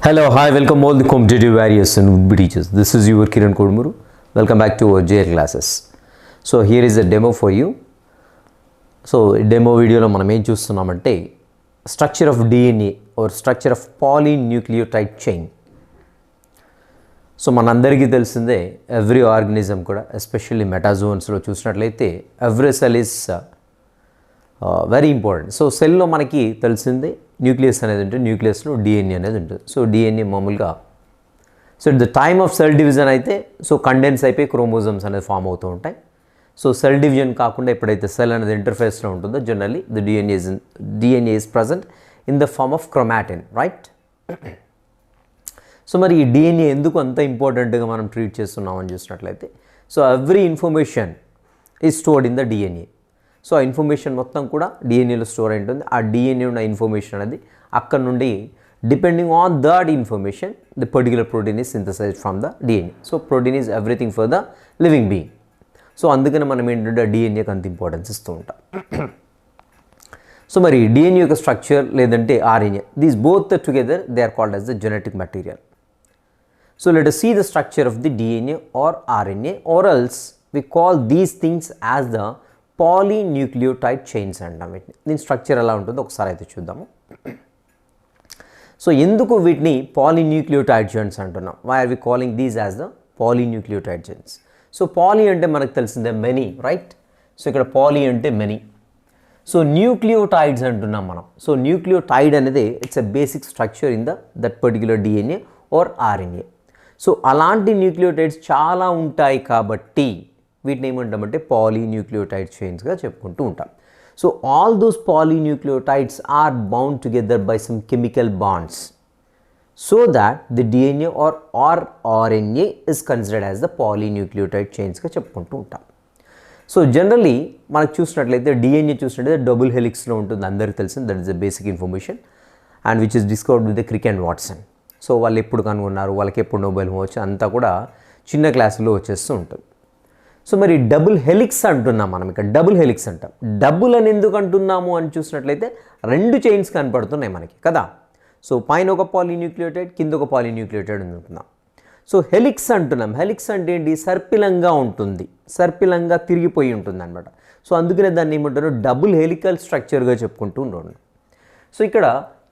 Hello, hi, welcome all the competitive warriors and would-be teachers. This is your Kiran Kodmuru. Welcome back to our JL classes. So here is a demo for you. So demo video lo manam em chustunnamanటే structure of DNA or structure of polynucleotide chain. So మనందరికీ తెలిసిందే every organism కూడా especially మెటాజోన్స్లో చూసినట్లయితే every cell is very important. So సెల్లో మనకి తెలిసిందే nucleus అనేది ఉంటుంది, న్యూక్లియస్లో DNA అనేది ఉంటుంది. సో డిఎన్ఏ మామూలుగా so at the time of cell division అయితే సో కండెన్స్ అయిపోయి క్రోమోజోమ్స్ అనేది ఫామ్ అవుతూ ఉంటాయి. సో సెల్ డివిజన్ కాకుండా ఎప్పుడైతే సెల్ అనేది ఇంటర్ఫేస్లో ఉంటుందో generally the DNA is present in the form of chromatin, right? So మరి ఈ డిఎన్ఏ ఎందుకు అంత ఇంపార్టెంట్గా మనం ట్రీట్ చేస్తున్నామని చూసినట్లయితే so every information is stored in the DNA. So ఆ ఇన్ఫర్మేషన్ మొత్తం కూడా డిఎన్ఏలో స్టోర్ అయి ఉంటుంది. ఆ డిఎన్ఏ ఉన్న ఇన్ఫర్మేషన్ అనేది అక్కడ నుండి depending on that information the particular protein is synthesised from the DNA. So protein is everything for the living being. So అందుకని మనం ఏంటంటే డిఎన్ఏకి అంత ఇంపార్టెన్స్ ఇస్తూ ఉంటాం. సో మరి డిఎన్ఏ యొక్క స్ట్రక్చర్ లేదంటే RNA, these both together they are called as the genetic material. So let us see the structure of the DNA or RNA, or else we call these things as the polynucleotide chains అంటాం. వీటిని దీని structure ఎలా ఉంటుందో ఒకసారి అయితే చూద్దాము. So ఎందుకు వీటిని పాలీన్యూక్లియోటైడ్ చైన్స్ అంటున్నాం? Why are we calling these as the polynucleotide chains? So poly అంటే మనకు తెలిసిందే మెనీ, రైట్? సో ఇక్కడ పాలీ అంటే మెనీ. సో న్యూక్లియోటైడ్స్ అంటున్నాం మనం. సో న్యూక్లియోటైడ్ అనేది it's a basic structure in that particular DNA or RNA. So అలాంటి nucleotides చాలా ఉంటాయి కాబట్టి వీటిని ఏమంటామంటే పాలీన్యూక్లియోటైడ్ చైన్స్గా చెప్పుకుంటూ ఉంటాం. So all those polynucleotides are bound together by some chemical bonds so that the DNA or RNA is considered as the polynucleotide చైన్స్గా చెప్పుకుంటూ ఉంటాం. సో జనరలీ మనకు చూసినట్లయితే డిఎన్ఏ చూసినట్లయితే డబుల్ హెలిక్స్లో ఉంటుంది, అందరికీ తెలిసింది. That is the basic information and which is discovered with the Crick and Watson. So వాళ్ళు ఎప్పుడు కనుగొన్నారు, వాళ్ళకి ఎప్పుడు నోబెల్ వచ్చి అంతా కూడా చిన్న క్లాసులో వచ్చేస్తూ ఉంటుంది. సో మరి డబుల్ హెలిక్స్ అంటున్నాం మనం, ఇక్కడ డబుల్ హెలిక్స్ అంటాం. డబుల్ అని ఎందుకు అంటున్నాము అని చూసినట్లయితే రెండు చైన్స్ కనపడుతున్నాయి మనకి కదా. సో పైన ఒక పాలీన్యూక్లియోటైడ్, కింద ఒక పాలీన్యూక్లియోటైడ్ అనుకుందాం. సో హెలిక్స్ అంటున్నాం. హెలిక్స్ అంటే ఏంటి? సర్పిలంగా ఉంటుంది, సర్పిలంగా తిరిగిపోయి ఉంటుంది అనమాట. సో అందుకనే దాన్ని ఏమంటారు డబుల్ హెలికల్ స్ట్రక్చర్గా చెప్పుకుంటూ ఉన్నాను. సో ఇక్కడ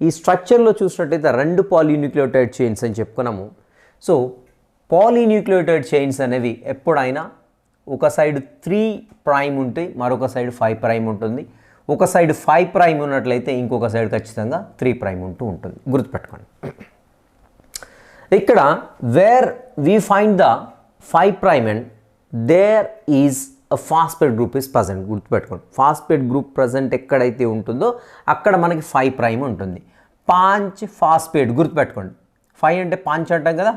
ఈ స్ట్రక్చర్లో చూసినట్టయితే రెండు పాలీన్యూక్లియోటైడ్ చైన్స్ అని చెప్పుకున్నాము. సో పాలీన్యూక్లియోటైడ్ చైన్స్ అనేవి ఎప్పుడైనా ఒక సైడ్ 3' ఉంటాయి, మరొక సైడ్ 5' ఉంటుంది. ఒక సైడ్ 5' ఉన్నట్లయితే ఇంకొక సైడ్ ఖచ్చితంగా 3' ఉంటూ ఉంటుంది, గుర్తుపెట్టుకోండి. ఇక్కడ where we find the 5' and there is a phosphate group is present, గుర్తుపెట్టుకోండి. ఫాస్ఫేట్ గ్రూప్ ప్రజెంట్ ఎక్కడైతే ఉంటుందో అక్కడ మనకి 5' ఉంటుంది. పాంచ్ ఫాస్ఫేట్ గుర్తుపెట్టుకోండి. 5 అంటే పాంచ్ అంటాం కదా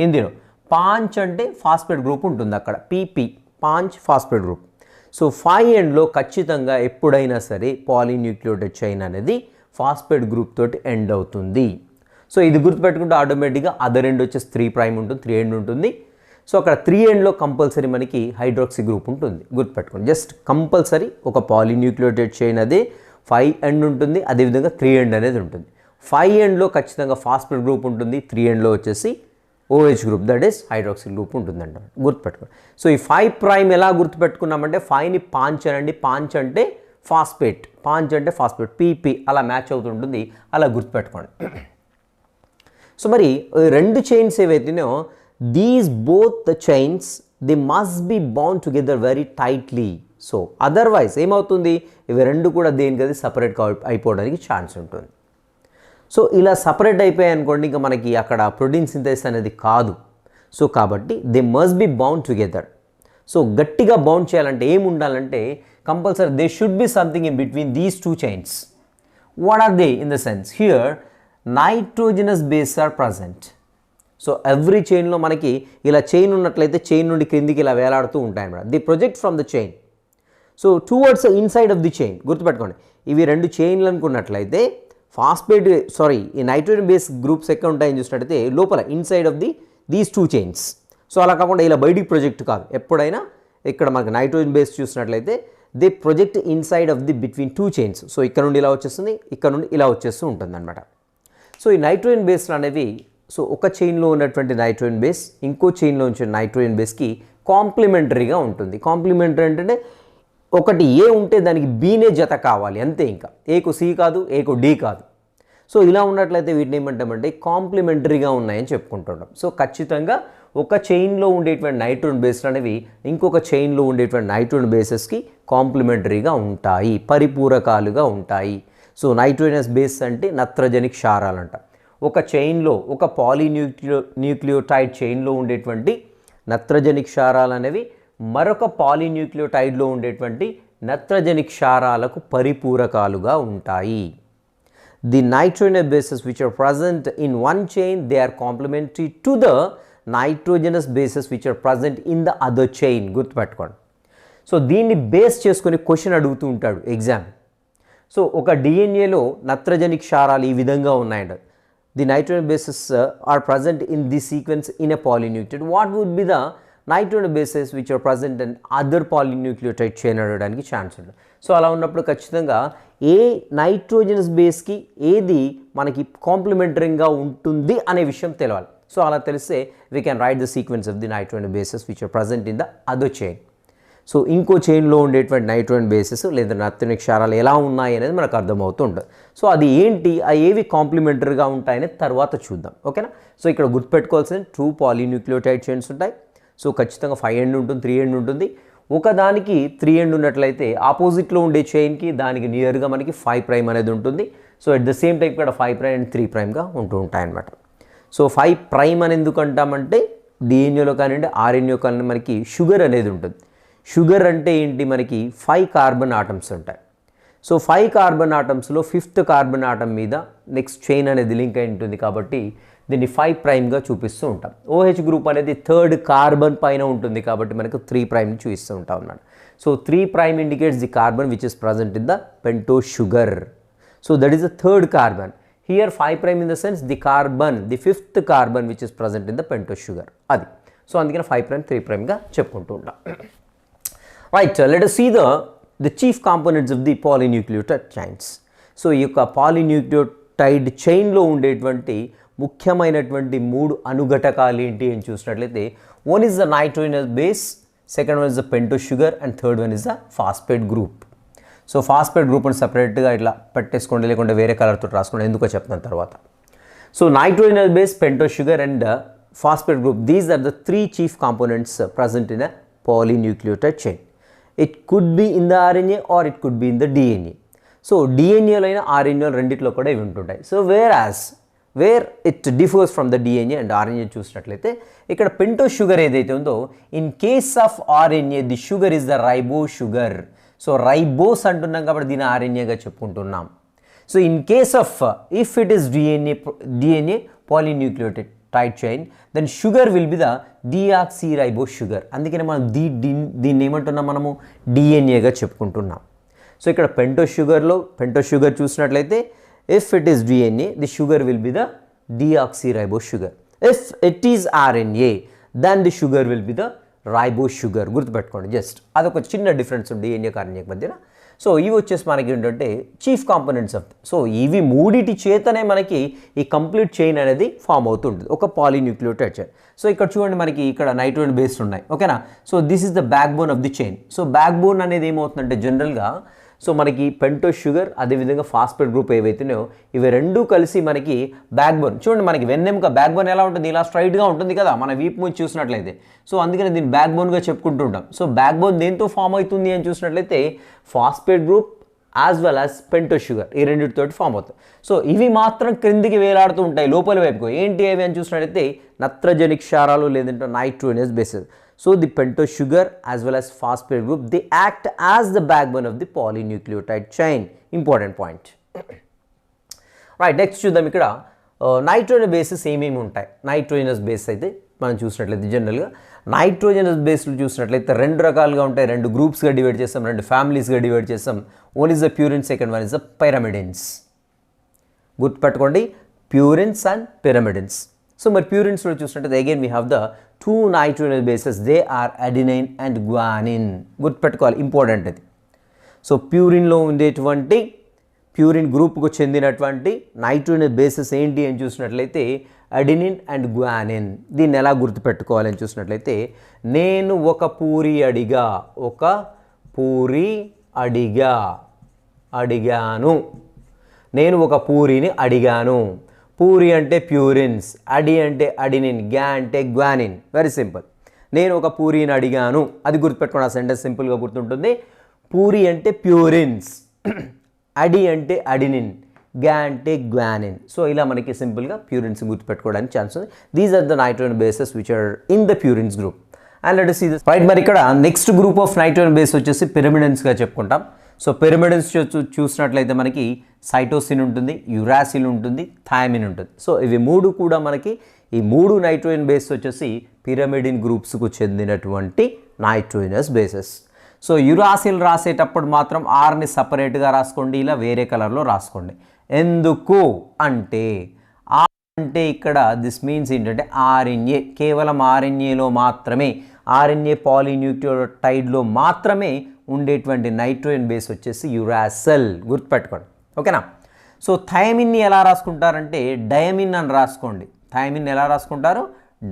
హిందీలో. పాంచ్ అంటే ఫాస్ఫేట్ గ్రూప్ ఉంటుంది అక్కడ, పీపీ పాంచ్ ఫాస్ఫేట్ గ్రూప్. సో 5 ఎండ్లో ఖచ్చితంగా ఎప్పుడైనా సరే పాలీన్యూక్లియోటైడ్ చైన్ అనేది ఫాస్ఫేట్ గ్రూప్ తోటి ఎండ్ అవుతుంది. సో ఇది గుర్తుపెట్టుకుంటే ఆటోమేటిక్గా అదర్ ఎండ్ వచ్చేసి 3' ఉంటుంది, 3 ఎండ్ ఉంటుంది. సో అక్కడ 3 ఎండ్లో కంపల్సరీ మనకి హైడ్రాక్సీ గ్రూప్ ఉంటుంది, గుర్తుపెట్టుకోండి. జస్ట్ కంపల్సరీ ఒక పాలీన్యూక్లియోటైడ్ చైన్ అదే 5 ఎండ్ ఉంటుంది, అదేవిధంగా 3 ఎండ్ అనేది ఉంటుంది. 5 ఎండ్లో ఖచ్చితంగా ఫాస్ఫేట్ గ్రూప్ ఉంటుంది, 3 ఎండ్లో వచ్చేసి OH group that is hydroxy group ఉంటుందంట, గుర్తుపెట్టుకోండి. సో ఈ 5' ఎలా గుర్తుపెట్టుకున్నామంటే 5ని పాంచ్ అనండి. పాంచ్ అంటే ఫాస్ఫేట్, పాంచ్ అంటే ఫాస్ఫేట్, పీపీ అలా మ్యాచ్ అవుతుంటుంది, అలా గుర్తుపెట్టుకోండి. సో మరి రెండు chains ఏవైతేనో these both the chains they must be bound together very tightly. So otherwise ఏమవుతుంది, ఇవి రెండు కూడా దేనికది సపరేట్గా అయిపోవడానికి ఛాన్స్ ఉంటుంది. సో ఇలా సపరేట్ అయిపోయాయి అనుకోండి, ఇంకా మనకి అక్కడ ప్రోటీన్ సింథసిస్ అనేది కాదు. సో కాబట్టి they must be bound together. So గట్టిగా బౌండ్ చేయాలంటే ఏం ఉండాలంటే compulsory they should be something in between these two chains. What are they? In the sense here nitrogenous base are present. So every చైన్లో మనకి ఇలా chain ఉన్నట్లయితే chain నుండి క్రిందికి ఇలా వేలాడుతూ ఉంటాయి అన్నమాట. The project from the chain so towards inside of the chain, గుర్తుపెట్టుకోండి. ఇవి రెండు చైన్లు అనుకున్నట్లయితే ఫాస్ఫేట్ ఈ నైట్రోజన్ బేస్ గ్రూప్స్ ఎక్కడ ఉంటాయని చూసినట్టయితే లోపల inside of these two chains. So అలా కాకుండా ఇలా బయటికి ప్రొజెక్ట్ కాదు. ఎప్పుడైనా ఇక్కడ మనకి నైట్రోజన్ బేస్ చూసినట్లయితే they project inside of the between two chains. So ఇక్కడ నుండి ఇలా వచ్చేస్తుంది, ఇక్కడ నుండి ఇలా వచ్చేస్తూ ఉంటుంది అనమాట. సో ఈ నైట్రోజన్ బేస్లు అనేవి సో ఒక చైన్లో ఉన్నటువంటి నైట్రోజన్ బేస్ ఇంకో చైన్లో ఉంచిన నైట్రోజన్ బేస్కి కాంప్లిమెంటరీగా ఉంటుంది. కాంప్లిమెంటరీ అంటే ఒకటి ఏ ఉంటే దానికి బీనే జత కావాలి అంతే, ఇంకా ఏకు సి కాదు, ఏకు డి కాదు. సో ఇలా ఉన్నట్లయితే వీటిని ఏమంటామంటే కాంప్లిమెంటరీగా ఉన్నాయని చెప్పుకుంటుంటాం. సో ఖచ్చితంగా ఒక చైన్లో ఉండేటువంటి నైట్రోజన్ బేస్లు అనేవి ఇంకొక చైన్లో ఉండేటువంటి నైట్రోజన్ బేసెస్కి కాంప్లిమెంటరీగా ఉంటాయి, పరిపూరకాలుగా ఉంటాయి. సో నైట్రోజనస్ బేస్ అంటే నత్రజని క్షారాలు అంట. ఒక చైన్లో ఒక న్యూక్లియోటైడ్ చైన్లో ఉండేటువంటి నత్రజని క్షారాలు అనేవి మరొక పాలీన్యూక్లియోటైడ్లో ఉండేటువంటి నత్రజని క్షారాలకు పరిపూరకాలుగా ఉంటాయి. The nitrogenous bases which are present in one chain, they are complementary to the nitrogenous bases which are present in the other chain. గుర్తుపెట్టుకోండి. సో దీన్ని బేస్ చేసుకొని క్వశ్చన్ అడుగుతూ ఉంటాడు ఎగ్జామ్. సో ఒక డిఎన్ఏలో నత్రజని క్షారాలు ఈ విధంగా ఉన్నాయంట. The nitrogen bases are present in this sequence in a polynucleotide. What would be the nitrogen bases which are present in other polynucleotide chain అడగడానికి ఛాన్స్ ఉంటుంది. సో అలా ఉన్నప్పుడు ఖచ్చితంగా ఏ నైట్రోజనస్ బేస్కి ఏది మనకి కాంప్లిమెంటరీగా ఉంటుంది అనే విషయం తెలవాలి. సో అలా తెలిస్తే we can write the sequence of the nitrogen bases which are present in the other chain. So ఇంకో చైన్లో ఉండేటువంటి నైట్రోజన్ బేసెస్ లేదా నత్రజని క్షారాలు ఎలా ఉన్నాయి అనేది మనకు అర్థమవుతుంటుంది. సో అది ఏంటి, ఏవి కాంప్లిమెంటరీగా ఉంటాయని తర్వాత చూద్దాం. ఓకేనా. సో ఇక్కడ గుర్తుపెట్టుకోవాల్సిన 2 పాలీన్యూక్లియోటైడ్ చైన్స్ ఉంటాయి. సో ఖచ్చితంగా 5 ఎండ్ ఉంటుంది, 3 ఎండ్ ఉంటుంది. ఒకదానికి 3 ఎండ్ ఉన్నట్లయితే ఆపోజిట్లో ఉండే చైన్కి దానికి నియర్గా మనకి 5 ప్రైమ్ అనేది ఉంటుంది. So at the same time ఇక్కడ 5 ప్రైమ్ అండ్ 3 ప్రైమ్గా ఉంటూ ఉంటాయన్నమాట. సో 5 ప్రైమ్ అని ఎందుకు అంటామంటే డిఎన్ఏలో కానివ్వండి ఆర్ఎన్ఏలో కానివ్వండి మనకి షుగర్ అనేది ఉంటుంది. షుగర్ అంటే ఏంటి, మనకి 5 కార్బన్ ఆటమ్స్ ఉంటాయి. సో 5 కార్బన్ ఆటమ్స్లో 5th కార్బన్ ఆటమ్ మీద నెక్స్ట్ చైన్ అనేది లింక్ అయి ఉంటుంది కాబట్టి దీన్ని 5 ప్రైమ్గా చూపిస్తూ ఉంటాం. OH గ్రూప్ అనేది 3rd కార్బన్ పైన ఉంటుంది కాబట్టి మనకు 3 ప్రైమ్ని చూపిస్తూ ఉంటాం అన్నమాట. So 3 prime indicates the carbon which is present in the pentose sugar. So that is the 3rd carbon. Here 5 prime in the sense the carbon, the 5th carbon which is present in the pentose sugar అది. So అందుకని 5 prime 3 ప్రైమ్గా చెప్పుకుంటూ ఉంటాం. Right, let us see the chief components of the polynucleotide chains. So ఈ యొక్క polynucleotide చైన్లో ఉండేటువంటి ముఖ్యమైనటువంటి 3 అనుఘటకాలు ఏంటి అని చూసినట్లయితే one is the nitrogenous base, second one is the pentose sugar and third one is the phosphate group. So phosphate group అని సపరేట్గా ఇట్లా పెట్టేసుకోండి, లేకుంటే వేరే కలర్తో రాసుకోండి, ఎందుకో చెప్తాను తర్వాత. So nitrogenous base, pentose sugar and phosphate group, these are the 3 chief components present in a polynucleotide chain. It could be in the RNA or it could be in the DNA. So డిఎన్ఏలో అయినా ఆర్ఎన్ఏలో రెండిట్లో కూడా ఇవి ఉంటుంటాయి. So where it differs from the DNA and RNA చూసినట్లయితే ఇక్కడ pentose sugar ఏదైతే ఉందో in case of RNA the sugar is the ribo sugar. So ribose అంటున్నాం కాబట్టి దీన్ని ఆర్ఎన్ఏగా చెప్పుకుంటున్నాం. So in case of if it is DNA polynucleotide chain, then sugar will be the deoxyribose sugar. అందుకనే మనం దీన్ని ఏమంటున్నాం, మనము డిఎన్ఏగా చెప్పుకుంటున్నాం. సో ఇక్కడ పెంటోస్ షుగర్ చూసినట్లయితే if it is DNA the sugar will be the deoxyribose sugar. If it is RNA then the sugar will be the ribose sugar. గుర్తుపెట్టుకోండి, just అదొక చిన్న డిఫరెన్స్ డిఎన్ఏ ఆర్ఎన్ఏ మధ్యన. సో ఇవి వచ్చేసి మనకి ఏంటంటే చీఫ్ కాంపోనెంట్స్ ఆఫ్. సో ఇవి మూడిటి చేతనే మనకి ఈ కంప్లీట్ చైన్ అనేది ఫామ్ అవుతుంటుంది, ఒక పాలీన్యూక్లియోటైడ్ చైన్. సో ఇక్కడ చూడండి మనకి ఇక్కడ నైట్రోజన్ బేస్ ఉన్నాయి, ఓకేనా. So this is the back bone of the chain. So back bone అనేది ఏమవుతుందంటే జనరల్గా సో మనకి పెంటోస్ షుగర్ అదేవిధంగా ఫాస్ఫేట్ గ్రూప్ ఏవైతున్నాయో ఇవి రెండూ కలిసి మనకి బ్యాక్ బోన్. చూడండి మనకి వెన్నెముక బ్యాక్ బోన్ ఎలా ఉంటుంది, ఇలా స్ట్రైట్గా ఉంటుంది కదా మన వీపు ముందు చూసినట్లయితే. సో అందుకని దీన్ని బ్యాక్ బోన్గా చెప్పుకుంటుంటాం. సో బ్యాక్ బోన్ దేంతో ఫామ్ అవుతుంది అని చూసినట్లయితే phosphate group as well as pentose sugar ఈ రెండింటితోటి ఫామ్ అవుతాయి. సో ఇవి మాత్రం క్రిందికి వేలాడుతూ ఉంటాయి లోపల వైపుకు. ఏంటి అవి అని చూసినట్లయితే నత్రజని క్షారాలు లేదంటే nitrogenous bases. So the pentose sugar as well as phosphate group, they act as the backbone of the polynucleotide chain. Important point. Right, next చూద్దాం ఇక్కడ నైట్రోజన్ బేసెస్ ఏమేమి ఉంటాయి. నైట్రోజనస్ బేస్ అయితే మనం చూసినట్లయితే జనరల్గా నైట్రోజనస్ బేస్లు చూసినట్లయితే 2 రకాలుగా ఉంటాయి, 2 గ్రూప్స్గా డివైడ్ చేస్తాం, 2 ఫ్యామిలీస్గా డివైడ్ చేస్తాం. One is the purine, second one is the pyrimidines. గుర్తుపెట్టుకోండి, ప్యూరిన్స్ అండ్ పిరమిడిన్స్. సో మరి ప్యూరిన్స్లో చూసినట్లయితే again we have the 2 nitrogenous bases, they are adenine and guanine. గుర్తుపెట్టుకోవాలి, ఇంపార్టెంట్ అది. సో ప్యూరిన్లో ఉండేటువంటి ప్యూరిన్ గ్రూప్కు చెందినటువంటి నైట్రోజన్ బేసెస్ ఏంటి అని చూసినట్లయితే అడినిన్ అండ్ గ్వానిన్. దీన్ని ఎలా గుర్తుపెట్టుకోవాలని చూసినట్లయితే నేను ఒక పూరి అడిగాను, నేను ఒక పూరిని అడిగాను. పూరి అంటే ప్యూరిన్స్, అడి అంటే అడినిన్, గ్యా అంటే గ్వానిన్. Very simple. నేను ఒక పూరిని అడిగాను, అది గుర్తుపెట్టుకోండి. ఆ సెంటెన్స్ సింపుల్గా గుర్తుంటుంది. పూరి అంటే ప్యూరిన్స్, అడి అంటే అడినిన్, గ్యా అంటే గ్వానిన్. సో ఇలా మనకి సింపుల్గా ప్యూరిన్స్ గుర్తుపెట్టుకోవడానికి ఛాన్స్ ఉంది. These are the nitrogen bases which are in the purines group. And let us see this. Right, మరి ఇక్కడ next group of nitrogen base వచ్చేసి పిరమిడెన్స్గా చెప్పుకుంటాం. సో పిరమిడెన్స్ చూసినట్లయితే మనకి సైటోసిన్ ఉంటుంది, యురాసిల్ ఉంటుంది, థైమిన్ ఉంటుంది. సో ఇవి మూడు కూడా మనకి ఈ మూడు నైట్రోజన్ బేస్ వచ్చేసి పిరమిడిన్ గ్రూప్స్కు చెందినటువంటి నైట్రోజనస్ బేసెస్. సో యురాసిల్ రాసేటప్పుడు మాత్రం ఆర్ని సపరేట్గా రాసుకోండి, ఇలా వేరే కలర్లో రాసుకోండి. ఎందుకు అంటే ఆర్ అంటే ఇక్కడ దిస్ మీన్స్ ఏంటంటే ఆర్ఎన్ఏ, కేవలం ఆర్ఎన్ఏలో మాత్రమే, ఆర్ఎన్ఏ పాలీన్యూక్లియోటైడ్లో మాత్రమే ఉండేటువంటి నైట్రోజన్ బేస్ వచ్చేసి యురాసిల్. గుర్తుపెట్టుకోండి, ఓకేనా. సో థైమిన్ని ఎలా రాసుకుంటారంటే డయమిన్ అని రాసుకోండి. థైమిన్ ఎలా రాసుకుంటారు?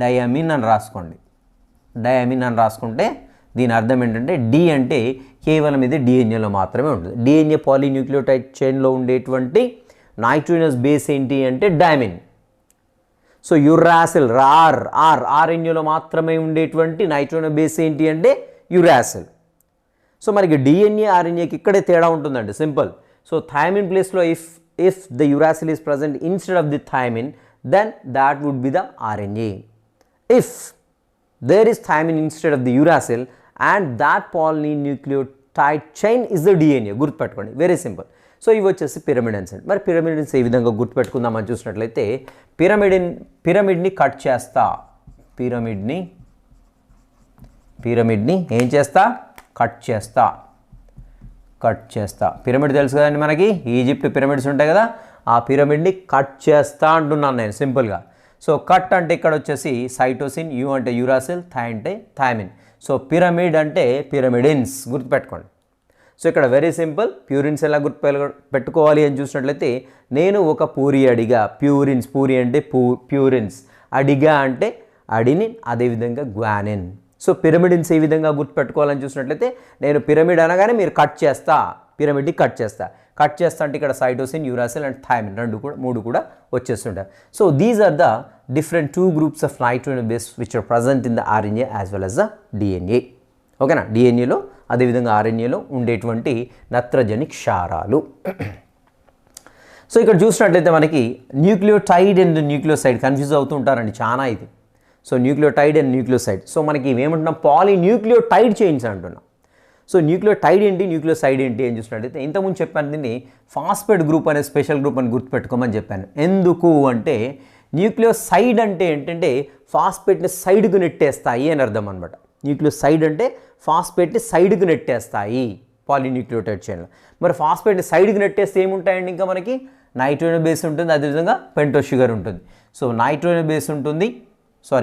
డయమిన్ అని రాసుకోండి. డయమిన్ అని రాసుకుంటే దీని అర్థం ఏంటంటే డి అంటే కేవలం ఇది డిఎన్ఏలో మాత్రమే ఉంటుంది. డిఎన్ఏ పాలీన్యూక్లియోటైడ్ చైన్లో ఉండేటువంటి నైట్రోజనస్ బేస్ ఏంటి అంటే డయమిన్. సో యురాసిల్ ఆర్ఎన్ఏలో మాత్రమే ఉండేటువంటి నైట్రోజన్ బేస్ ఏంటి అంటే యురాసిల్. సో మనకి డిఎన్ఏ ఆర్ఎన్ఏకి ఇక్కడే తేడా ఉంటుందండి, సింపుల్. సో థైమిన్ ప్లేస్లో if the uracil is present instead of the thymine, then that would be the RNA. If there is thymine instead of the uracil and that polynucleotide chain is the DNA. గుర్తుపెట్టుకోండి, very simple. So ఇవి వచ్చేసి పిరమిడెన్స్ అండి. మరి పిరమిడెన్స్ ఏ విధంగా గుర్తుపెట్టుకుందామని చూసినట్లయితే పిరమిడ్ని cut చేస్తా. పిరమిడ్ని ఏం చేస్తా? కట్ చేస్తా. పిరమిడ్ తెలుసు కదండి మనకి, ఈజిప్ట్ పిరమిడ్స్ ఉంటాయి కదా, ఆ పిరమిడ్ని కట్ చేస్తా అంటున్నాను నేను సింపుల్గా. సో కట్ అంటే ఇక్కడ వచ్చేసి సైటోసిన్, యు అంటే యురాసిల్, థై అంటే థైమిన్. సో పిరమిడ్ అంటే పిరమిడిన్స్. గుర్తుపెట్టుకోండి. సో ఇక్కడ వెరీ సింపుల్. ప్యూరిన్స్ ఎలా పెట్టుకోవాలి అని చూసినట్లయితే నేను ఒక పూరి అడిగా, ప్యూరిన్స్, పూరి అంటే ప్యూరిన్స్, అడిగా అంటే అడినిన్, అదేవిధంగా గ్వానిన్. సో పిరమిడిన్స్ ఏ విధంగా గుర్తుపెట్టుకోవాలని చూసినట్లయితే నేను పిరమిడ్ అనగానే మీరు పిరమిడ్ని కట్ చేస్తా అంటే ఇక్కడ సైటోసిన్, యురాసిల్ అండ్ థైమిన్ మూడు కూడా వచ్చేస్తుంటాయి. So these are the different two groups of nitrogen base which are present in the RNA as well as the DNA. ఓకేనా. డిఎన్ఏలో అదేవిధంగా ఆర్ఎన్ఏలో ఉండేటువంటి నత్రజని క్షారాలు. సో ఇక్కడ చూసినట్లయితే మనకి న్యూక్లియోటైడ్ అండ్ న్యూక్లియోసైడ్ కన్ఫ్యూజ్ అవుతూ ఉంటారండి చాలా ఇది. So nucleotide and nucleoside. So మనకి ఇవేమంటున్నాం? పాలీన్యూక్లియోటైడ్ చైన్స్ అంటున్నాం. సో న్యూక్లియోటైడ్ ఏంటి, న్యూక్లియోసైడ్ ఏంటి అని చూసినట్లయితే ఇంతకుముందు చెప్పాను దీన్ని ఫాస్ఫేట్ గ్రూప్ అనే స్పెషల్ గ్రూప్ అని గుర్తుపెట్టుకోమని చెప్పాను. ఎందుకు అంటే న్యూక్లియోసైడ్ అంటే ఏంటంటే ఫాస్ఫేట్ని సైడ్కు నెట్టేస్తాయి అని అర్థం అనమాట. న్యూక్లియోసైడ్ అంటే ఫాస్ఫేట్ని సైడ్కు నెట్టేస్తాయి పాలీన్యూక్లియోటైడ్ చైన్లో. మరి ఫాస్ఫేట్ని సైడ్కి నెట్టేస్తే ఏముంటాయండి? ఇంకా మనకి నైట్రోజన్ బేస్ ఉంటుంది, అదేవిధంగా పెంటోస్ షుగర్ ఉంటుంది. సో నైట్రోజన్ బేస్ ఉంటుంది,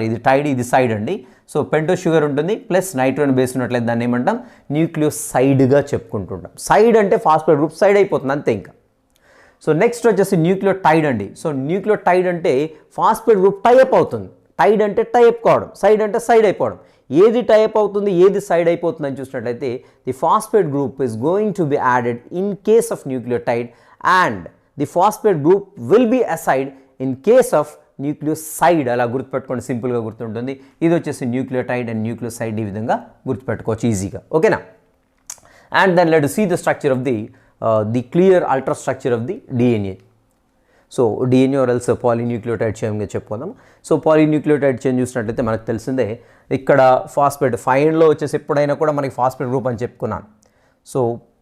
ఇది టైడ్, ఇది సైడ్ అండి. సో పెంటోస్ షుగర్ ఉంటుంది ప్లస్ నైట్రోజన్ బేస్ ఉన్నట్లయితే దాన్ని ఏమంటాం? న్యూక్లియోసైడ్గా చెప్పుకుంటుంటాం. సైడ్ అంటే ఫాస్ఫేట్ గ్రూప్ సైడ్ అయిపోతుంది అంతే ఇంకా. సో నెక్స్ట్ వచ్చేసి న్యూక్లియోటైడ్ అండి. సో న్యూక్లియోటైడ్ అంటే ఫాస్ఫేట్ గ్రూప్ టైఅప్ అవుతుంది. టైడ్ అంటే టైఅప్ కావడం, సైడ్ అంటే సైడ్ అయిపోవడం. ఏది టైఅప్ అవుతుంది, ఏది సైడ్ అయిపోతుంది అని చూసినట్లయితే the phosphate group is going to be added in case of nucleotide and the phosphate group will be aside in case of nucleoside. అలా గుర్తుపెట్టుకోండి, సింపుల్గా గుర్తుంటుంది. ఇది వచ్చేసి న్యూక్లియోటైడ్ అండ్ న్యూక్లియోసైడ్ ఈ విధంగా గుర్తుపెట్టుకోవచ్చు ఈజీగా. ఓకేనా. And then let us see the structure of the clear ultra structure of the DNA. So DNA are else polynucleotide చైన్గా చెప్పుకుందాం. సో పాలీన్యూక్లియోటైడ్ చైన్ చూసినట్లయితే మనకు తెలిసిందే ఇక్కడ ఫాస్ఫేట్ 5లో వచ్చేసి ఎప్పుడైనా కూడా మనకి ఫాస్ఫేట్ గ్రూప్ అని చెప్పుకున్నాను. సో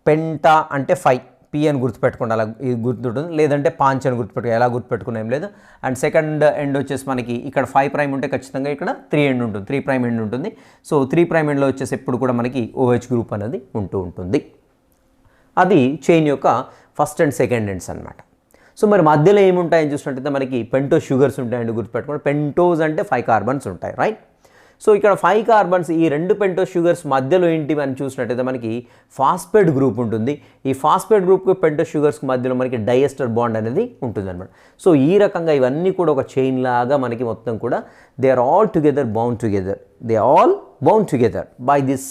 పెంటా అంటే 5, పి అని గుర్తుపెట్టుకోండి, అలా ఇది గుర్తుంటుంది. లేదంటే పాంచ్ అని గుర్తుపెట్టుకో, ఎలా గుర్తుపెట్టుకున్నా ఏం లేదు. అండ్ సెకండ్ ఎండ్ వచ్చేసి మనకి ఇక్కడ 5' ఉంటే ఖచ్చితంగా ఇక్కడ 3 ఎండ్ ఉంటుంది, 3' ఎండ్ ఉంటుంది. సో 3' ఎండ్లో వచ్చేసి ఎప్పుడు కూడా మనకి OH గ్రూప్ అనేది ఉంటుంది. అది చైన్ యొక్క ఫస్ట్ అండ్ సెకండ్ ఎండ్స్ అనమాట. సో మరి మధ్యలో ఏముంటాయని చూసినట్టయితే మనకి పెంటోస్ షుగర్స్ ఉంటాయండి, గుర్తుపెట్టుకోండి. పెంటోస్ అంటే 5 కార్బన్స్ ఉంటాయి, రైట్. సో ఇక్కడ 5 కార్బన్స్ ఈ 2 పెంటోస్ షుగర్స్ మధ్యలో ఏంటి మనం చూసినట్టయితే మనకి ఫాస్ఫేట్ గ్రూప్ ఉంటుంది. ఈ ఫాస్ఫేట్ గ్రూప్కి పెంటోస్ షుగర్స్కి మధ్యలో మనకి డైఎస్టర్ బాండ్ అనేది ఉంటుంది అనమాట. సో ఈ రకంగా ఇవన్నీ కూడా ఒక చైన్ లాగా మనకి మొత్తం కూడా they are all together bound together by this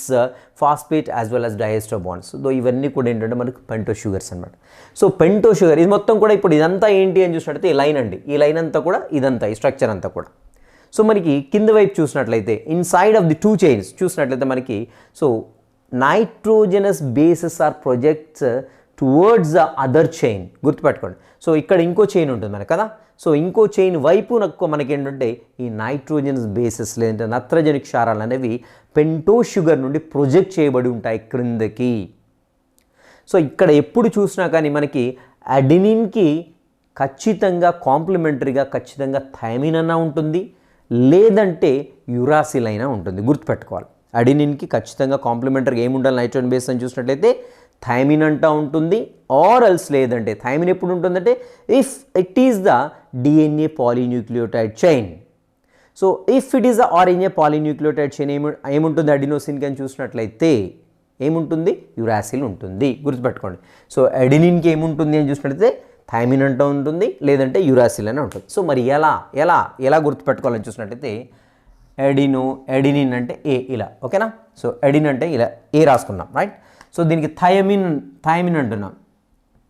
phosphate as well as diester bonds. So ఇవన్నీ కూడా ఏంటంటే మనకి పెంటోస్ షుగర్స్ అనమాట. సో పెంటోస్ షుగర్ ఇది మొత్తం కూడా ఇప్పుడు ఇదంతా ఏంటి అని చూసినట్టయితే ఈ లైన్ అండి. ఈ లైన్ అంతా కూడా ఇదంతా ఈ స్ట్రక్చర్ అంతా కూడా. సో మనకి కింద వైపు చూసినట్లయితే ఇన్సైడ్ ఆఫ్ ది 2 చైన్స్ చూసినట్లయితే మనకి so nitrogenous bases are projects towards the other chain. గుర్తుపెట్టుకోండి. సో ఇక్కడ ఇంకో చైన్ ఉంటుంది మనకి కదా. సో ఇంకో చైన్ వైపు మనకి ఏంటంటే ఈ నైట్రోజనస్ బేసెస్ లేదంటే నత్రజని క్షారాలు అనేవి పెంటోస్ షుగర్ నుండి ప్రొజెక్ట్ చేయబడి ఉంటాయి క్రిందకి. సో ఇక్కడ ఎప్పుడు చూసినా కానీ మనకి అడెనిన్కి ఖచ్చితంగా కాంప్లిమెంటరీగా ఖచ్చితంగా థైమిన్ అన్న ఉంటుంది, లేదంటే యురాసిల్ అయినా ఉంటుంది. గుర్తుపెట్టుకోవాలి. అడెనిన్కి ఖచ్చితంగా కాంప్లిమెంటరీగా ఏముండాలి నైట్రోజన్ బేస్ అని చూసినట్లయితే థైమిన్ అంటా ఉంటుంది, ఆర్ ఎల్స్ లేదంటే థైమిన్ ఎప్పుడు ఉంటుందంటే if it is the DNA polynucleotide chain. So if it is the RNA polynucleotide chain ఏముంటుంది అడినోసిన్కి అని చూసినట్లయితే ఏముంటుంది యురాసిల్ ఉంటుంది. గుర్తుపెట్టుకోండి. సో అడెనిన్కి ఏముంటుంది అని చూసినట్లయితే థైమిన్ అంటూ ఉంటుంది, లేదంటే యురాసిల్ అని ఉంటుంది. సో మరి ఎలా గుర్తుపెట్టుకోవాలని చూసినట్టయితే ఎడినిన్ అంటే ఏ ఇలా, ఓకేనా. సో ఎడిన్ అంటే ఇలా ఏ రాసుకున్నాం, రైట్. సో దీనికి థైమిన్ అంటున్నాం,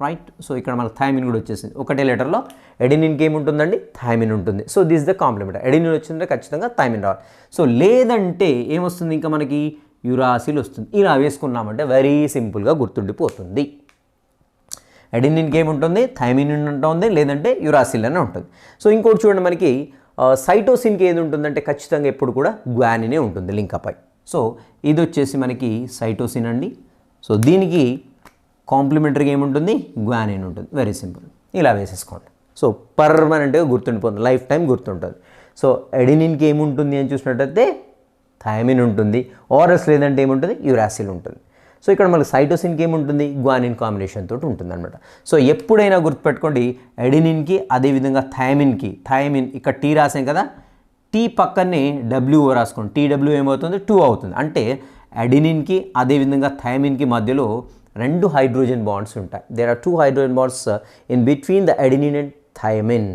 రైట్. సో ఇక్కడ మనకు థైమిన్ కూడా వచ్చేసింది. ఒకటే లెటర్లో ఎడినిన్కి ఏముంటుందండి థైమిన్ ఉంటుంది. So this the complement. Adenine వచ్చిందంటే ఖచ్చితంగా థైమిన్ రావాలి. సో లేదంటే ఏమొస్తుంది ఇంకా మనకి యురాసిల్ వస్తుంది. ఇలా వేసుకున్నామంటే వెరీ సింపుల్గా గుర్తుండిపోతుంది. ఎడినిన్కి ఏముంటుంది థైమిన్ ఉంటుంది, లేదంటే యురాసిల్ అని ఉంటుంది. సో ఇంకోటి చూడండి మనకి సైటోసిన్కి ఏది ఉంటుందంటే ఖచ్చితంగా ఎప్పుడు కూడా గ్వానినే ఉంటుంది లింకపై. సో ఇది వచ్చేసి మనకి సైటోసిన్ అండి. సో దీనికి కాంప్లిమెంటరీగా ఏముంటుంది గ్వానిన్ ఉంటుంది. Very simple. ఇలా వేసేసుకోండి. సో పర్మనెంట్గా గుర్తుండిపోతుంది, లైఫ్ టైం గుర్తుంటుంది. సో ఎడినిన్కి ఏముంటుంది అని చూసినట్టయితే థైమిన్ ఉంటుంది, ఆర్ఎస్ లేదంటే ఏముంటుంది యురాసిల్ ఉంటుంది. సో ఇక్కడ మనకి సైటోసిన్కి ఏముంటుంది గ్వానిన్ కాంబినేషన్ తోటి ఉంటుంది అనమాట. సో ఎప్పుడైనా గుర్తుపెట్టుకోండి ఎడినిన్కి అదేవిధంగా థైమిన్ ఇక్కడ టీ రాసాం కదా, టీ పక్కనే డబ్ల్యూఓ రాసుకోండి. టీడబ్ల్యూ ఏమవుతుంది 2 అవుతుంది. అంటే అడెనిన్కి అదేవిధంగా థైమిన్కి మధ్యలో 2 హైడ్రోజన్ బాండ్స్ ఉంటాయి. There are 2 hydrogen bonds in between the adenine and thymine.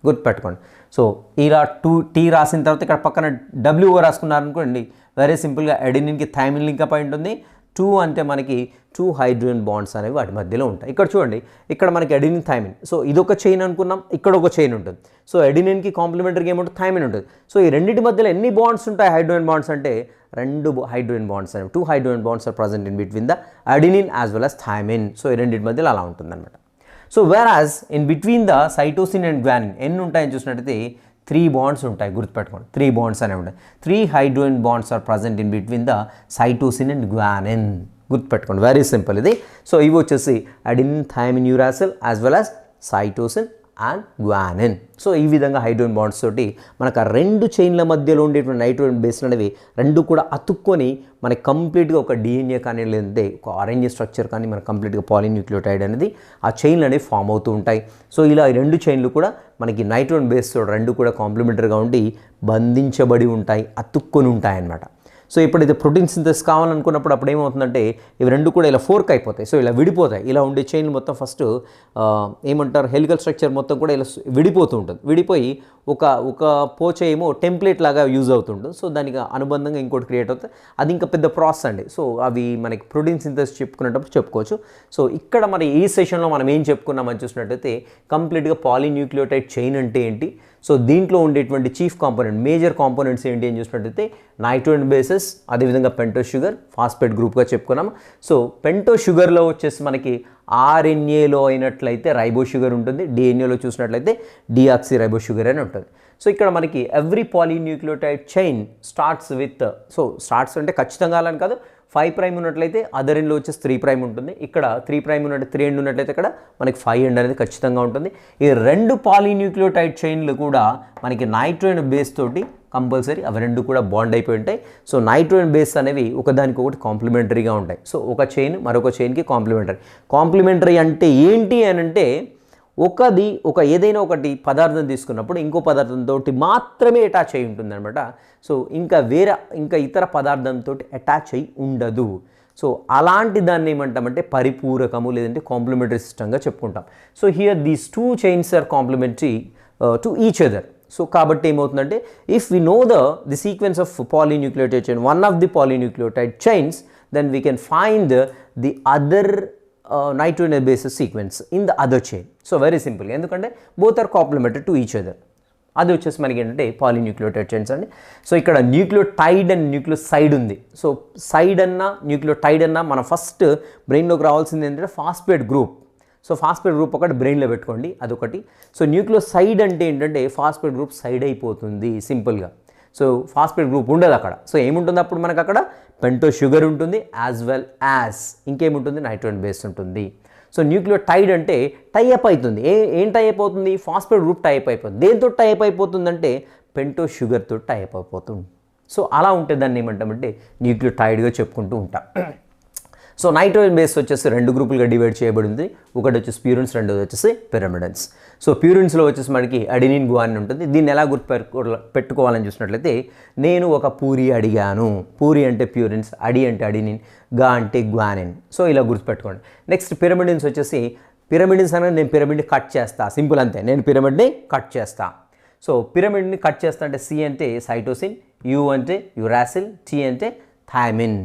గుర్తుపెట్టుకోండి. సో ఇలా 2 టీ రాసిన తర్వాత ఇక్కడ పక్కన డబ్ల్యూఓ రాసుకున్నారనుకోండి, వెరీ సింపుల్గా అడెనిన్కి థైమిన్ లింక్ అయి ఉంటుంది. 2 అంటే మనకి 2 హైడ్రోజన్ బాండ్స్ అనేవి వాటి మధ్యలో ఉంటాయి. ఇక్కడ చూడండి, ఇక్కడ మనకి అడెనిన్ థైమిన్. సో ఇదొక చైన్ అనుకున్నాం, ఇక్కడ ఒక చైన్ ఉంటుంది. సో అడెనిన్కి కాంప్లిమెంటరీగా ఏముంటుంది థైమిన్ ఉంటుంది. సో ఈ రెండింటి మధ్యలో ఎన్ని బాండ్స్ ఉంటాయి హైడ్రోజన్ బాండ్స్ అంటే 2 హైడ్రోజన్ బాండ్స్ అనేవి 2 hydrogen bonds are present in between the adenine as well as thymine. So ఈ రెండింటి మధ్యలో అలా ఉంటుంది అనమాట. So whereas in between the cytosine and guanine ఎన్ని ఉంటాయని చూసినట్టయితే 3 బాండ్స్ ఉంటాయి. గుర్తుపెట్టుకోండి 3 బాండ్స్ అనేవి ఉంటాయి. 3 hydrogen bonds are present in between the cytosine and guanine. గుర్తుపెట్టుకోండి, వెరీ సింపుల్ ఇది. సో ఇవి వచ్చేసి adenine thymine uracil as well as cytosine and guanine. So ఈ విధంగా హైడ్రోజన్ బాండ్స్ తోటి మనకు ఆ 2 చైన్ల మధ్యలో ఉండేటువంటి నైట్రోజన్ బేస్లు అనేవి 2 కూడా అతుక్కొని మనకి కంప్లీట్గా ఒక డిఎన్ఏ కానీ లేదంటే ఒక ఆర్ఎన్ఏ స్ట్రక్చర్ కానీ మనకు కంప్లీట్గా పాలీన్యూక్లియోటైడ్ అనేది ఆ చైన్లు అనేవి ఫామ్ అవుతూ ఉంటాయి. సో ఇలా ఈ 2 చైన్లు కూడా మనకి నైట్రోజన్ బేస్ తోటి 2 కూడా కాంప్లిమెంటరీగా ఉండి బంధించబడి ఉంటాయి, అతుక్కొని ఉంటాయి అన్నమాట. సో ఎప్పుడైతే ప్రోటీన్ సింథసిస్ కావాలనుకున్నప్పుడు అప్పుడు ఏమవుతుందంటే ఇవి 2 కూడా ఇలా ఫోర్క్ అయిపోతాయి. సో ఇలా విడిపోతాయి. ఇలా ఉండే చైన్లు మొత్తం ఫస్ట్ ఏమంటారు హెలికల్ స్ట్రక్చర్ మొత్తం కూడా ఇలా విడిపోతూ ఉంటుంది. విడిపోయి ఒక పోచ ఏమో టెంప్లెట్ లాగా యూజ్ అవుతుంటుంది. సో దానికి అనుబంధంగా ఇంకోటి క్రియేట్ అవుతుంది. అది ఇంకా పెద్ద ప్రాసెస్ అండి. సో అవి మనకి ప్రోటీన్ సింథసిస్ చెప్పుకునేటప్పుడు చెప్పుకోవచ్చు. సో ఇక్కడ మరి ఈ సెషన్లో మనం ఏం చెప్పుకున్నామని చూసినట్టయితే కంప్లీట్గా పాలీన్యూక్లియోటైడ్ చైన్ అంటే ఏంటి, సో దీంట్లో ఉండేటువంటి చీఫ్ కాంపోనెంట్ మేజర్ కాంపోనెంట్స్ ఏంటి అని చూసినట్టయితే నైట్రోజన్ బేసెస్ అదేవిధంగా పెంటోస్ షుగర్ ఫాస్ఫేట్ గ్రూప్గా చెప్పుకున్నాము. సో పెంటోస్ షుగర్లో వచ్చేసి మనకి ఆర్ఎన్ఏలో అయినట్లయితే రైబో షుగర్ ఉంటుంది, డిఎన్ఏలో చూసినట్లయితే డిఆక్సీ రైబో షుగర్ అని ఉంటుంది. సో ఇక్కడ మనకి every polynucleotide chain starts with, so starts అంటే ఖచ్చితంగా అని కాదు, 5' ఉన్నట్లయితే అదర్ ఎండ్లో వచ్చేసి 3' ఉంటుంది. ఇక్కడ 3' ఉన్నట్టు 3 ఎండ్ ఉన్నట్లయితే ఇక్కడ మనకి 5 ఎండ్ అనేది ఖచ్చితంగా ఉంటుంది. ఈ 2 పాలీన్యూక్లియోటైడ్ చైన్లు కూడా మనకి నైట్రోజన్ బేస్ తోటి కంపల్సరీ అవి 2 కూడా బాండ్ అయిపోయి ఉంటాయి. సో నైట్రోజన్ బేస్ అనేవి ఒకదానికి ఒకటి కాంప్లిమెంటరీగా ఉంటాయి. సో ఒక చైన్ మరొక చైన్కి కాంప్లిమెంటరీ అంటే ఏంటి అని అంటే ఒక ఏదైనా ఒకటి పదార్థం తీసుకున్నప్పుడు ఇంకో పదార్థంతో మాత్రమే అటాచ్ అయి ఉంటుంది అనమాట. సో ఇంకా ఇతర పదార్థంతో అటాచ్ అయి ఉండదు. సో అలాంటి దాన్ని ఏమంటామంటే పరిపూరకము లేదంటే కాంప్లిమెంటరీ సిస్టమ్గా చెప్పుకుంటాం. So here these 2 chains are complementary to each other. So కాబట్టి ఏమవుతుందంటే if we know the sequence of polynucleotide chain, one of the polynucleotide chains, then we can find the other nitrogen basis sequence in the other chain. So very simple, ఎందుకంటే both are complementary to each other. అది వచ్చేసి మనకి ఏంటంటే polynucleotide chains అండి. So ఇక్కడ nucleotide and nucleoside ఉంది. So side అన్నా nucleotide అన్నా మనం ఫస్ట్ బ్రెయిన్లోకి రావాల్సింది ఏంటంటే phosphate group. So phosphate group ఒకటి బ్రెయిన్లో పెట్టుకోండి, అదొకటి. సో న్యూక్లియోసైడ్ అంటే ఏంటంటే ఫాస్ఫేట్ గ్రూప్ సైడ్ అయిపోతుంది సింపుల్గా. సో ఫాస్ఫేట్ గ్రూప్ ఉండదు అక్కడ. సో ఏముంటుంది అప్పుడు మనకు అక్కడ పెంటో షుగర్ ఉంటుంది, యాజ్ వెల్ యాజ్ ఇంకేముంటుంది నైట్రోజన్ బేస్ ఉంటుంది. సో న్యూక్లియోటైడ్ అంటే టైఅప్ అవుతుంది. ఏం టైఅప్ అవుతుంది? ఫాస్ఫేట్ గ్రూప్ టైఅప్ అయిపోతుంది. దేంతో టైఅప్ అయిపోతుందంటే పెంటో షుగర్తో టైఅప్ అయిపోతుంది. సో అలా ఉంటే దాన్ని ఏమంటామంటే న్యూక్లియోటైడ్గా చెప్పుకుంటూ ఉంటాం. సో నైట్రోజన్ బేస్ వచ్చేసి 2 గ్రూపులుగా డివైడ్ చేయబడింది. ఒకటి వచ్చేసి ప్యూరిన్స్, రెండోది వచ్చేసి పిరమిడన్స్. సో ప్యూరిన్స్లో వచ్చేసి మనకి అడినిన్, గువానిన్ ఉంటుంది. దీన్ని ఎలా పెట్టుకోవాలని చూసినట్లయితే నేను ఒక పూరి అడిగాను. పూరి అంటే ప్యూరిన్స్, అడి అంటే అడినిన్, గా అంటే గ్వానిన్. సో ఇలా గుర్తుపెట్టుకోండి. నెక్స్ట్ పిరమిడిన్స్ వచ్చేసి పిరమిడిన్స్ అనేది నేను పిరమిడ్ని కట్ చేస్తా, సింపుల్ అంతే, నేను పిరమిడ్ని కట్ చేస్తా. సో పిరమిడ్ని కట్ చేస్తా అంటే సి అంటే సైటోసిన్, యు అంటే యురాసిల్, టీ అంటే థైమిన్.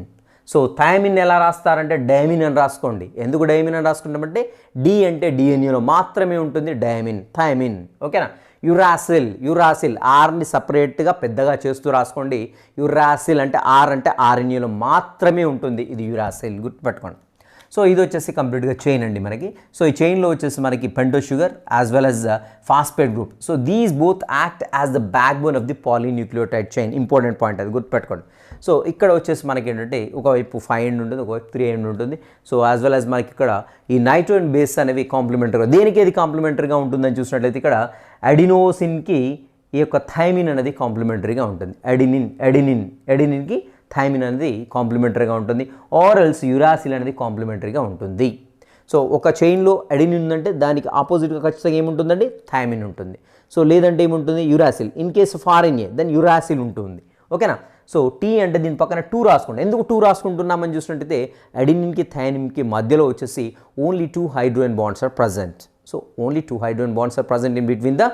సో థైమిన్ ఎలా రాస్తారంటే డైమిన్ అని రాసుకోండి. ఎందుకు డైమిన్ అని రాసుకుంటామంటే డి అంటే డిఎన్ఏలో మాత్రమే ఉంటుంది డైమిన్, థైమిన్. ఓకేనా? యురాసిల్ ఆర్ని సపరేట్గా పెద్దగా చేస్తూ రాసుకోండి. యురాసిల్ అంటే ఆర్ఎన్ఏలో మాత్రమే ఉంటుంది, ఇది యురాసిల్, గుర్తుపెట్టుకోండి. సో ఇది వచ్చేసి కంప్లీట్గా చైన్ అండి మనకి. సో ఈ చైన్లో వచ్చేసి మనకి pento sugar as well as phosphate group. So these both act as the back bone of the polynucleotide chain. Important point అది, గుర్తుపెట్టుకోండి. సో ఇక్కడ వచ్చేసి మనకి ఏంటంటే ఒకవైపు 5 ఎండ్ ఉంటుంది, ఒకవైపు 3 ఎండ్ ఉంటుంది. సో యాజ్ వెల్ యాజ్ మనకి ఇక్కడ ఈ నైట్రోజన్ బేస్ అనేవి కాంప్లిమెంటరీగా, దేనికి ఏది కాంప్లిమెంటరీగా ఉంటుందని చూసినట్లయితే ఇక్కడ అడినోసిన్కి ఈ యొక్క థైమిన్ అనేది కాంప్లిమెంటరీగా ఉంటుంది. అడినిన్కి థైమిన్ అనేది కాంప్లిమెంటరీగా ఉంటుంది. ఆర్ఎల్స్ యురాసిల్ అనేది కాంప్లిమెంటరీగా ఉంటుంది. సో ఒక చైన్లో అడినిన్ ఉందంటే దానికి ఆపోజిట్గా ఖచ్చితంగా ఏముంటుందండి? థైమిన్ ఉంటుంది. సో లేదంటే ఏముంటుంది? Uracil. In case of RNA then uracil ఉంటుంది. ఓకేనా? సో టీ అంటే దీని పక్కన 2 రాసుకోండి. ఎందుకు 2 రాసుకుంటున్నామని చూసినట్టయితే అడినిన్కి థైమిన్కి మధ్యలో వచ్చేసి only 2 hydrogen bonds are present. So only 2 hydrogen bonds are present in between the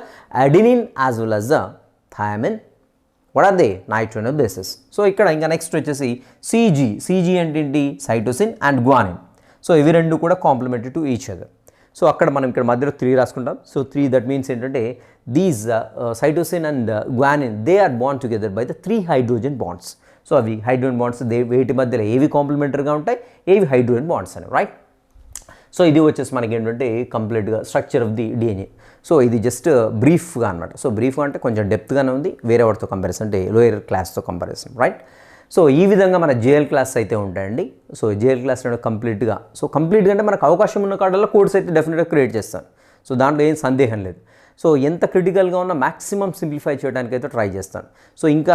adenine as well as the thymine. What are they? Nitrogen bases. So ikkada inga next vachesi CG అంటే ఏంటి? Cytosine and guanine. So ఇవి రెండు కూడా complementary to each other. So అక్కడ మనం ఇక్కడ మధ్యలో 3 రాసుకుంటాం. సో 3 దట్ మీన్స్ ఏంటంటే these cytosine and guanine they are bond together by the 3 hydrogen bonds. So అవి హైడ్రోజన్ బాండ్స్ వేటి మధ్యలో ఏవి కాంప్లిమెంటరీగా ఉంటాయి, ఏవి హైడ్రోజన్ బాండ్స్ అని, రైట్? సో ఇది వచ్చేసి మనకి ఏంటంటే కంప్లీట్గా structure of the DNA. So ఇది జస్ట్ బ్రీఫ్గా అనమాట. సో బ్రీఫ్గా అంటే కొంచెం డెప్త్గానే ఉంది వేరే వాటితో కంపారిజన్, అంటే లోయర్ క్లాస్తో కంపారిజన్, రైట్? సో ఈ విధంగా మన జేఎల్ క్లాస్ అయితే ఉంటాయండి. సో జేఎల్ క్లాస్ కంప్లీట్గా అంటే మనకు అవకాశం ఉన్న కాడల్లో కోడ్స్ అయితే డెఫినెట్గా క్రియేట్ చేస్తాను. సో దాంట్లో ఏం సందేహం లేదు. సో ఎంత క్రిటికల్గా ఉన్నా మ్యాక్సిమం సింప్లిఫై చేయడానికి అయితే ట్రై చేస్తాను. సో ఇంకా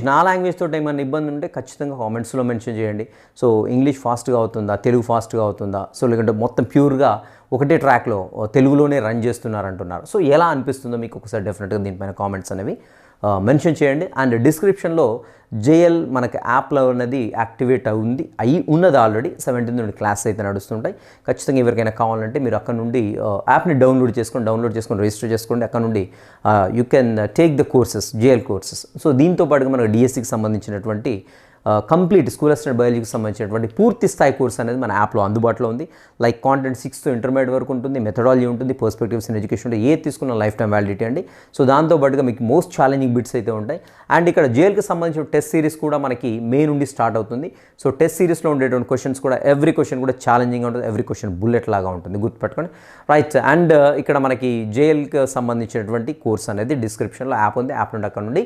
నా లాంగ్వేజ్ తోటి ఏమైనా ఇబ్బంది ఉంటే ఖచ్చితంగా కామెంట్స్లో మెన్షన్ చేయండి. సో ఇంగ్లీష్ ఫాస్ట్గా అవుతుందా, తెలుగు ఫాస్ట్గా అవుతుందా, సో లేకుంటే మొత్తం ప్యూర్గా ఒకటే ట్రాక్లో తెలుగులోనే రన్ చేస్తున్నారంటున్నారు. సో ఎలా అనిపిస్తుందో మీకు ఒకసారి డెఫినెట్గా దీనిపైన కామెంట్స్ అనేవి మెన్షన్ చేయండి. అండ్ డిస్క్రిప్షన్లో జేఎల్ మనకి యాప్లో ఉన్నది యాక్టివేట్ అయి ఉన్నది ఆల్రెడీ. 17 నుండి క్లాస్ అయితే నడుస్తుంటాయి. ఖచ్చితంగా ఎవరికైనా కావాలంటే మీరు అక్కడ నుండి యాప్ని డౌన్లోడ్ చేసుకొని రిజిస్టర్ చేసుకోండి. అక్కడ నుండి you can take the courses, JL courses. So దీంతో పాటుగా మనకు డిఎస్సికి సంబంధించినటువంటి కంప్లీట్ స్కూల్ అసిస్టెంట్ బయాలజీకి సంబంధించినటువంటి పూర్తి స్థాయి కోర్స్ అనేది మన యాప్లో అందుబాటులో ఉంది. లైక్ కాంటెంట్ 6th ఇంటర్మీడియట్ వరకు ఉంటుంది, మెథడాలజీ ఉంటుంది, పర్స్పెక్టివ్స్ ఇన్ ఎడ్యుకేషన్ ఉంటుంది, ఏది తీసుకున్న లైఫ్ టైం వ్యాలిడిటీ అండి. సో దాంతోపాటుగా మీకు మోస్ట్ ఛాలెంజింగ్ బిట్స్ అయితే ఉంటాయి. అండ్ ఇక్కడ జేఎల్కి సంబంధించిన టెస్ట్ సిరీస్ కూడా మనకి మే నుండి స్టార్ట్ అవుతుంది. సో టెస్ట్ సిరీస్లో ఉండేటువంటి క్వశ్చన్స్ కూడా ఎవ్రీ క్వశ్చన్ కూడా ఛాలెంజింగ్గా ఉంటుంది, ఎవ్రీ క్వశ్చన్ బుల్లెట్ లాగా ఉంటుంది, గుర్తుపెట్టుకోండి, రైట్? అండ్ ఇక్కడ మనకి జేఎల్కి సంబంధించినటువంటి కోర్స్ అనేది డిస్క్రిప్షన్లో యాప్ ఉంది. యాప్ నుండి అక్కడ నుండి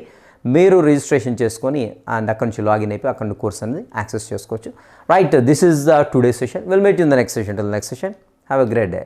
మీరు రిజిస్ట్రేషన్ చేసుకొని అండ్ అక్కడ నుంచి లాగిన్ అయిపోయి అక్కడ కోర్స్ అనేది యాక్సెస్ చేసుకోవచ్చు, right? This is the today session. Will meet in the next session. Till next session, have a great day.